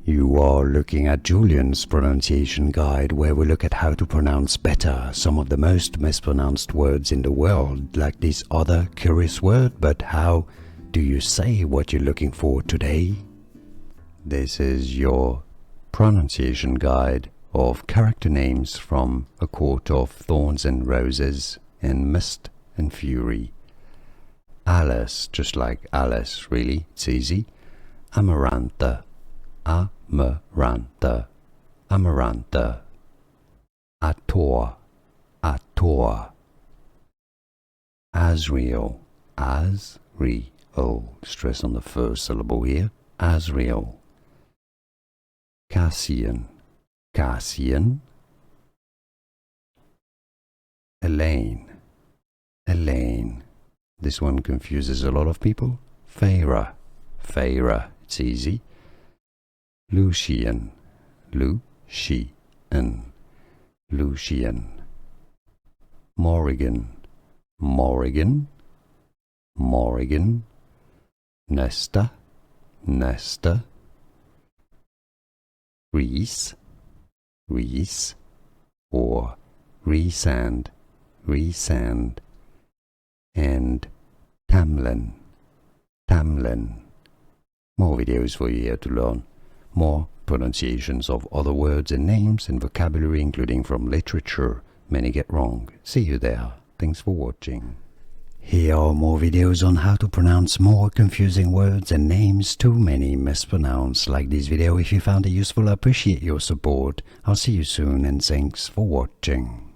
You are looking at Julian's pronunciation guide, where we look at how to pronounce better some of the most mispronounced words in the world, like this other curious word. But how do you say what you're looking for today? This is your pronunciation guide of character names from A Court of Thorns and Roses and Mist and Fury. Alice, just like Alice, really, it's easy. Amarantha, Amarantha, Amarantha. Ator, Ator. Azrael, Azrael. Stress on the first syllable here. Azrael. Cassian, Cassian. Elaine, Elaine. This one confuses a lot of people. Farah, Farah. It's easy. Lucian, Lucian, Lucian. Morrigan, Morrigan, Morrigan. Nesta, Nesta. Reese, Reese. Or Resand, Resand. And Tamlin, Tamlin. More videos for you here to learn more pronunciations of other words and names and vocabulary, including from literature. Many get wrong. See you there. Thanks for watching. Here are more videos on how to pronounce more confusing words and names too many mispronounced. Like this video if you found it useful. I appreciate your support. I'll see you soon and thanks for watching.